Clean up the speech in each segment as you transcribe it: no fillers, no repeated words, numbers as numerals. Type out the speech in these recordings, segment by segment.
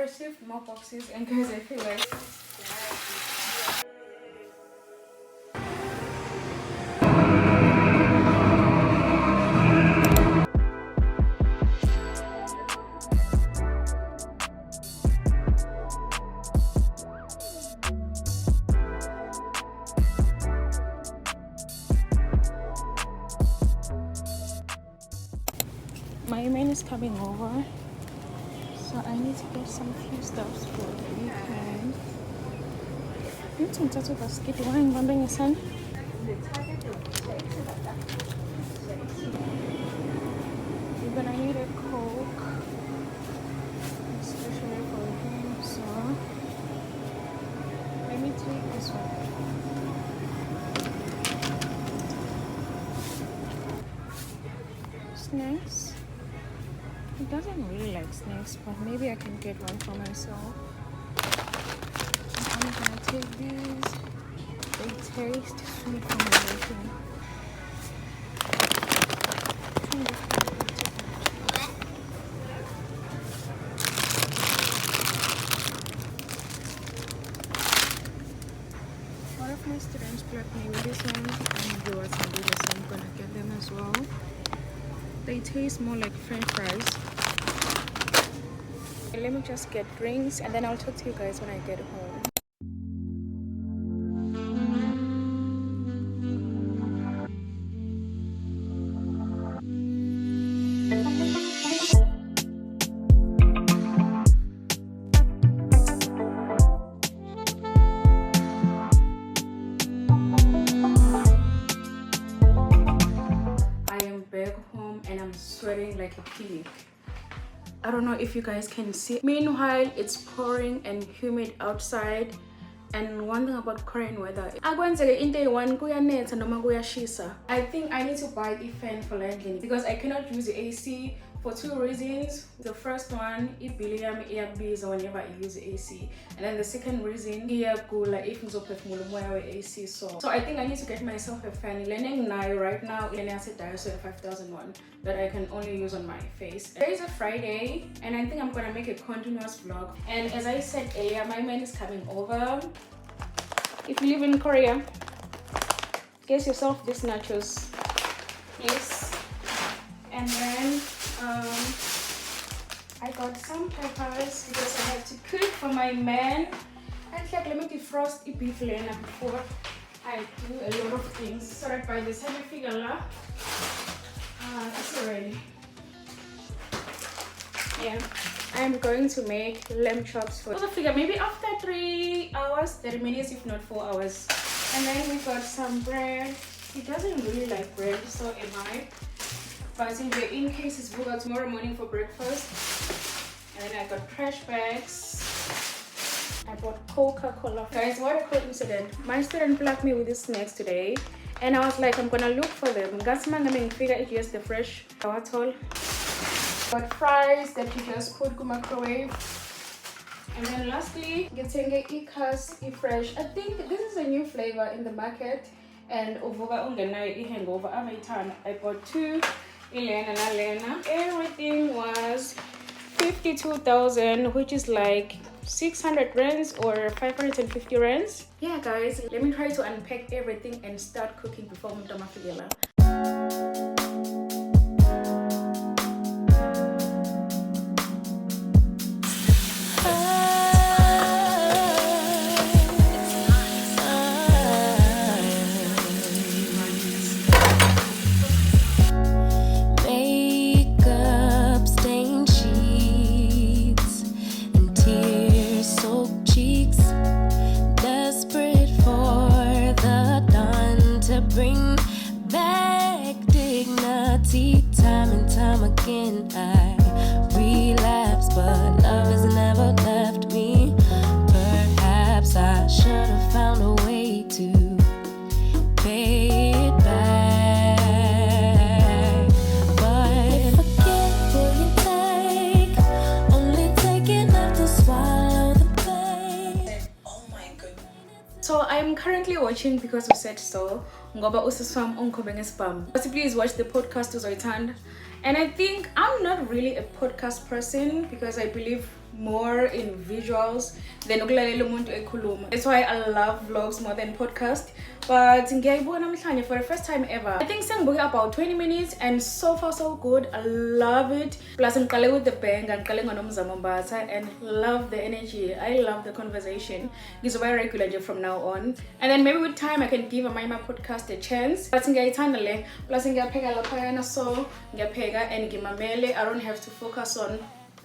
received more boxes, and guys, I feel like my man is coming over, so I need to get some few stuffs for the weekend. We're gonna need a Coke, especially for him, so let me take this one. Snacks. He doesn't really like snacks, but maybe I can get one for myself. I'm gonna take these. They taste sweet combination. One of my students plugged me with this one, and viewers can do this, so I'm gonna get them as well. They taste more like French fries. Let me just get drinks, and then I'll talk to you guys when I get home. Sweating like a pig. I don't know if you guys can see. Meanwhile, it's pouring and humid outside. And one thing about Korean weather, I think I need to buy a fan for landing because I cannot use the AC for two reasons. The first one, it is whenever I use the AC, and then the second reason, AC. So I think I need to get myself a fan. Right now, it's a 5,001 that I can only use on my face. Today is a Friday, and I think I'm gonna make a continuous vlog. And as I said earlier, my man is coming over. If you live in Korea, get yourself these nachos, yes. And then I got some peppers because I have to cook for my man. I like let me defrost the beef lena before I do a lot of things. So that by the time I figure out, it's already. Yeah, I'm going to make lamb chops for. Also figure maybe after 3 hours, 30 minutes, if not 4 hours. And then we got some bread. He doesn't really like bread, so am I. But in case it's booked out tomorrow morning for breakfast. And then I got trash bags. I bought Coca-Cola. Guys, what a coincidence. My student plugged me with these snacks today. And I was like, I'm gonna look for them. I figure it is the fresh all. Got fries that you just put in the microwave. And then lastly, getting ikas fresh. I think this is a new flavor in the market. And hangover. I bought 2. Everything was 52,000, which is like 600 rands or 550 rands. Yeah guys, let me try to unpack everything and start cooking before Mutama Figela. Bring back dignity. Time and time again I relapse, but love has never left me. Perhaps I should have found a way to pay it back. But forget what you take, only take enough to swallow the pain. Oh my goodness. So I'm currently watching Because We Said So. Please watch the podcast to Zoitan. And I think I'm not really a podcast person because I believe more in visuals than ukulalela umuntu ekhuluma. That's why I love vlogs more than podcast. But ngiyayibuka namhlanje for the first time ever. I think sengibuke about 20 minutes and so far so good. I love it. Plus ngiqale with the bang, ngiqale ngonomzamo Mbatha and love the energy. I love the conversation. Ngizoba regular nje from now on. And then maybe with time I can give my podcast a chance. But ngiyayithanda le. Plus ngiyapheka laphayana so ngiyapheka and ngimamele. I don't have to focus on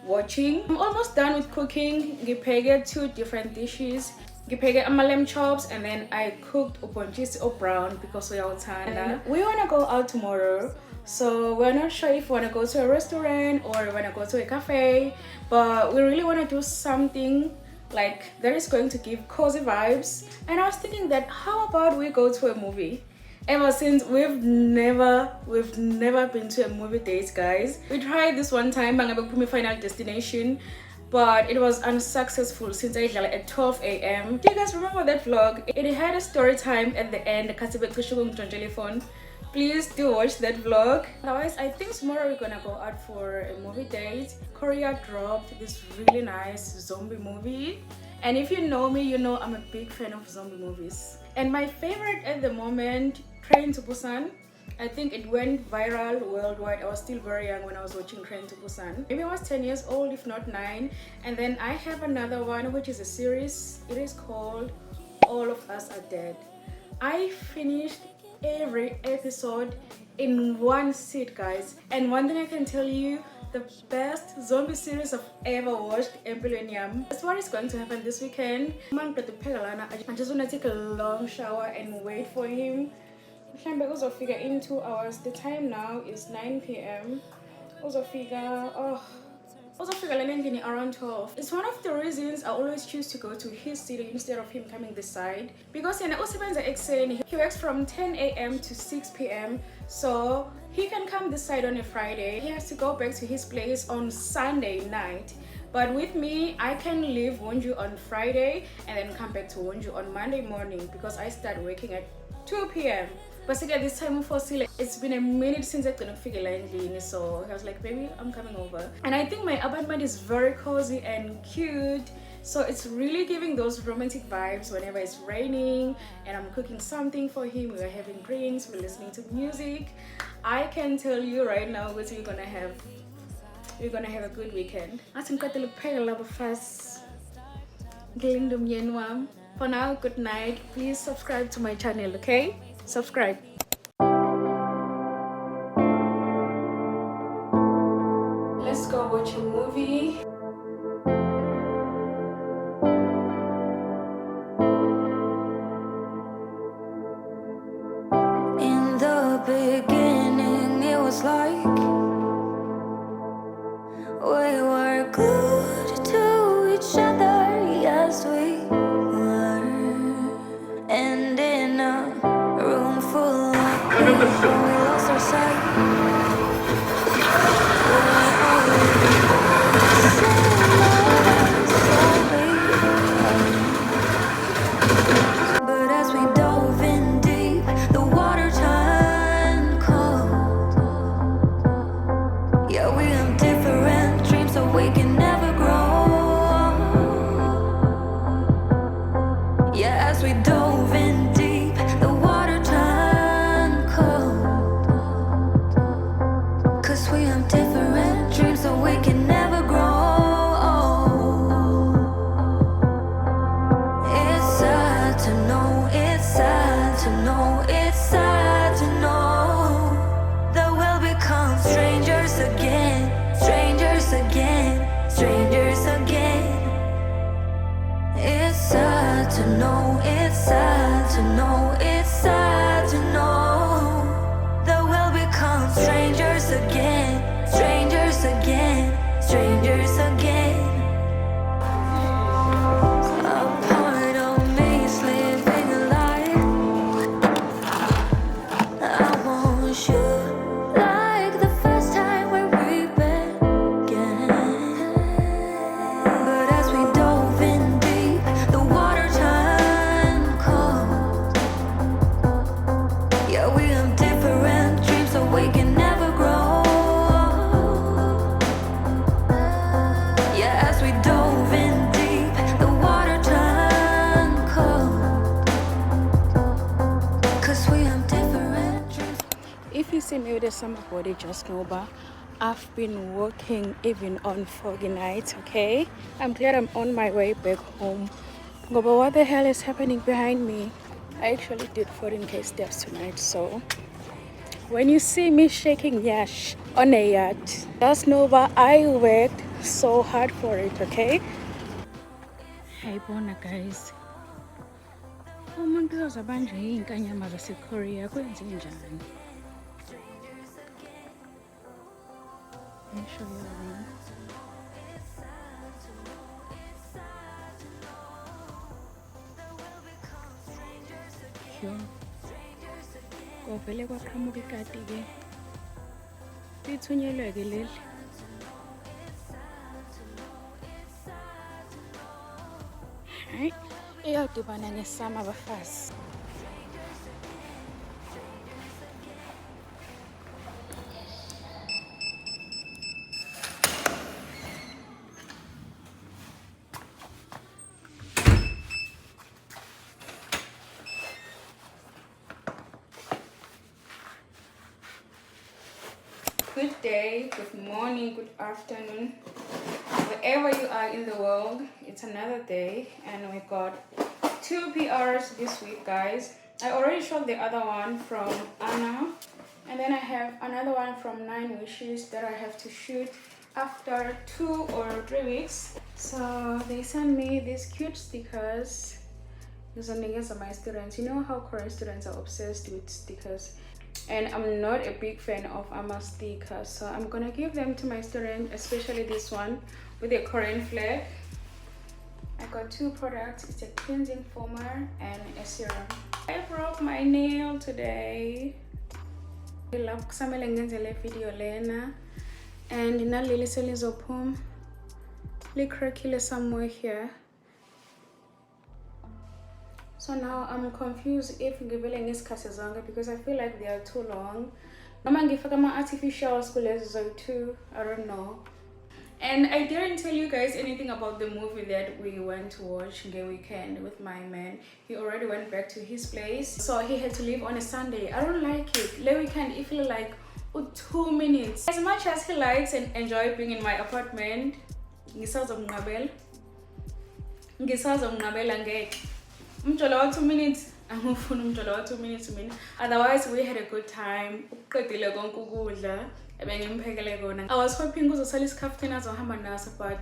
watching. I'm almost done with cooking. Ngipheke 2 different dishes. Ngipeke lamb chops and then I cooked ubhontshisi brown because uyawuthanda. We want to go out tomorrow, so we're not sure if we want to go to a restaurant or we want to go to a cafe, but we really want to do something like that is going to give cozy vibes. And I was thinking that how about we go to a movie? Ever since we've never been to a movie date, guys. We tried this one time, Bangabekumi Final Destination, but it was unsuccessful since I did at 12 a.m. Do you guys remember that vlog? It had a story time at the end. Please do watch that vlog. Otherwise, I think tomorrow we're gonna go out for a movie date. Korea dropped this really nice zombie movie. And if you know me, you know I'm a big fan of zombie movies. And my favorite at the moment, Train to Busan. I think it went viral worldwide. I was still very young when I was watching Train to Busan. Maybe I was 10 years old, if not 9. And then I have another one, which is a series. It is called All of Us Are Dead. I finished every episode in one sit, guys. And one thing I can tell you, the best zombie series I've ever watched, Empilenium. That's what is going to happen this weekend. I just want to take a long shower and wait for him. Uzofika in 2 hours. The time now is 9 p.m. Uzofika around 12. It's one of the reasons I always choose to go to his city instead of him coming this side, because he works from 10 a.m. to 6 p.m. so he can come this side on a Friday. He has to go back to his place on Sunday night. But with me, I can leave Wonju on Friday and then come back to Wonju on Monday morning because I start working at 2 p.m. Basically, this time for Sile, it's been a minute since I couldn't figure landing, so I was like, baby, I'm coming over. And I think my apartment is very cozy and cute, so it's really giving those romantic vibes whenever it's raining and I'm cooking something for him. We're having drinks, we're listening to music. I can tell you right now what we're gonna have a good weekend. For now, good night. Please subscribe to my channel, okay? Subscribe. Let's go watch a movie. In the beginning, it was like we were glued to each other, yes we were. And in a room full of people, we lost our sight. But as we dove in deep, the water turned cold. Yeah, we have different dreams, so we can never grow. Yeah, as we dove in deep, the water turned cold. 'Cause we have different dreams, so we can never grow. It's sad to know, it's sad to know, it's sad to know that we'll become strangers again, strangers again, strangers again. It's sad to know, it's sad to know, it's sad to know that we'll become strangers again, strangers again, strangers again. A part of me is living a lie. I want you like the first time when we began. But as we dove in deep, the water turned cold. Yeah, we have different dreams, so we can never grow. Yeah, as we dove you see me with a summer body, just know, but I've been working even on foggy nights, okay? I'm glad I'm on my way back home. But what the hell is happening behind me? I actually did 14k steps tonight, so when you see me shaking yash on a yacht, just know that I worked so hard for it, okay? Hey, bona guys. Umuntu uzabanje inkanyama zaseKorea kwenze njani? Let me show you around. Kovele kwaqhamuka ikati ke. Lithunyelwe ke leli. Hayi, iyadibana ngesama abafazi. Good day, good morning, good afternoon. Wherever you are in the world, it's another day and we got 2 PRs this week, guys. I already shot the other one from Anna, and then I have another one from 9 Wishes that I have to shoot after 2 or 3 weeks. So they sent me these cute stickers. These are my students. You know how Korean students are obsessed with stickers, and I'm not a big fan of Amma stickers, so I'm gonna give them to my student, especially this one with a Korean flag. I got 2 products. It's a cleansing foamer and a serum. I broke my nail today. I love kusamele ngenzele video lena, and naleli selizophuma licrackile somewhere here. So now I'm confused if ngivele ngisikhathi zonke because I feel like they are too long. Noma ngifaka ama-artificials kulezo too, I don't know. And I didn't tell you guys anything about the movie that we went to watch the weekend with my man. He already went back to his place, so he had to leave on a Sunday. I don't like it. The weekend, it feels like 2 minutes. As much as he likes and enjoy being in my apartment, ngisazomnqabela ngeke. Umjolo wa 2 minutes. Angifuni umjolo wa 2 minutes mina. Otherwise, we had a good time. Uqedile konke ukudla. I was hoping kuzosala isikhaftini azohamba naso, but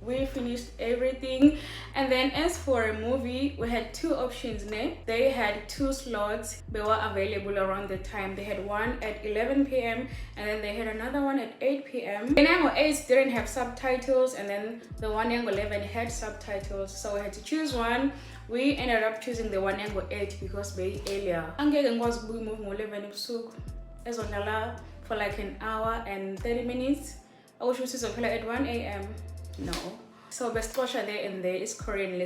we finished everything. And then as for a movie, we had 2 options. They had 2 slots. They were available around the time. They had one at 11 p.m. and then they had another one at 8 p.m. The Angle 8 didn't have subtitles, and then the one Angle 11 had subtitles, so we had to choose one. We ended up choosing the one Angle 8 because very earlier. Angeke ngikwazi ukubuka movie ngo-11 ebusuku ezodlala for like an hour and 30 minutes. I wish we should at 1 a.m. No. So best watch there and there is Korean.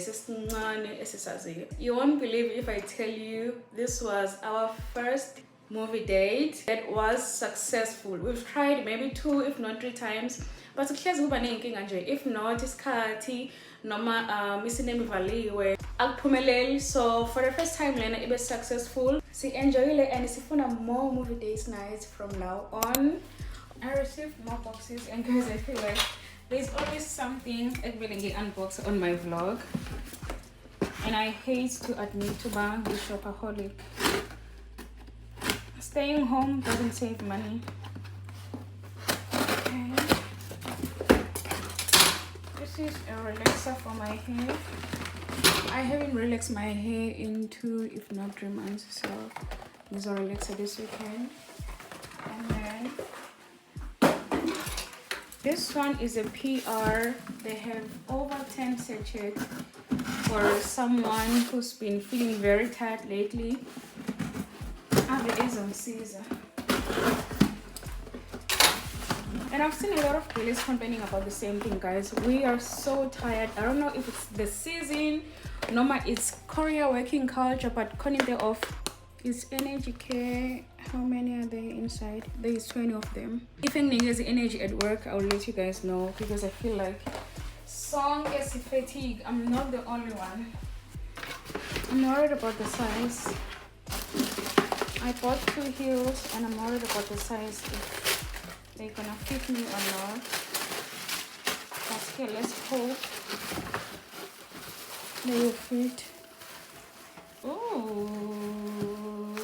You won't believe if I tell you this was our first movie date that was successful. We've tried maybe 2 if not 3 times, but if not isikhathi noma isinemivaliwe akuphumeleli. So for the first time lena it was successful. See, enjoy it, and sifuna more movie dates nights from now on. I received more boxes, and guys, I feel like there's always something ekubele unbox on my vlog, and I hate to admit to being a shopaholic. Staying home doesn't save money. Okay. This is a relaxer for my hair. I haven't relaxed my hair in 2 if not 3 months, so this is a relaxer this weekend. And then this one is a PR. They have over 10 sachets for someone who's been feeling very tired lately. It is on Caesar. And I've seen a lot of girls complaining about the same thing, guys. We are so tired. I don't know if it's the season, it's Korea working culture, but calling they off is energy care. How many are there inside? There is 20 of them. If anything is energy at work, I'll let you guys know, because I feel like song is fatigue. I'm not the only one. I'm worried about the size. I bought 2 heels and I'm worried about the size, if they're gonna fit me or not. But okay, let's hope they will fit. Ooh.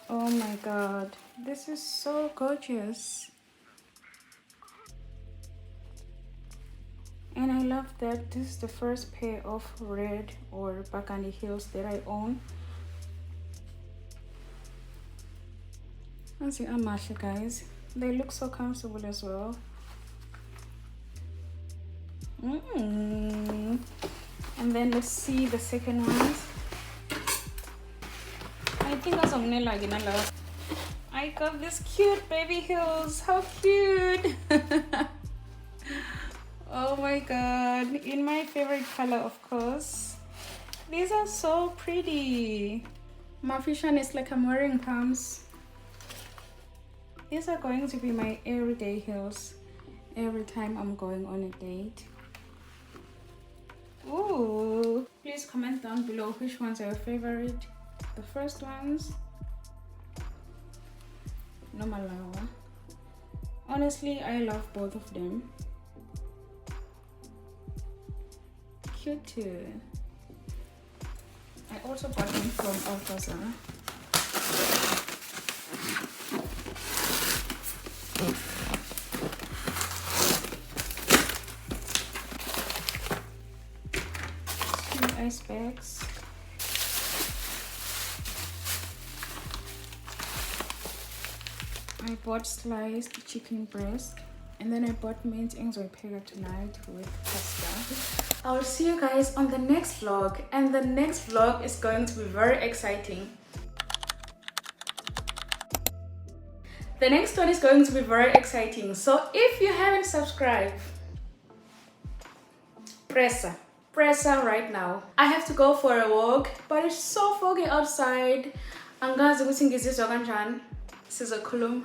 Oh my god, this is so gorgeous. And I love that this is the first pair of red or burgundy heels that I own. As you are, guys, they look so comfortable as well. And then let's see the second ones. I think that's I got these cute baby heels. How cute! Oh my god, in my favorite color, of course. These are so pretty. My vision is like I'm wearing pumps. These are going to be my everyday heels every time I'm going on a date. Ooh, please comment down below which ones are your favorite. The first ones, no malawa. Honestly, I love both of them. Cute too. I also bought them from Zara. Ice bags. I bought sliced chicken breast, and then I bought mint pega tonight with pasta. I'll see you guys on the next vlog, and the next vlog is going to be very exciting. The next one is going to be very exciting. So if you haven't subscribed, press right now. I have to go for a walk, but it's so foggy outside. Angazi ukuthi ngizizwa kanjani. Sizokhuluma.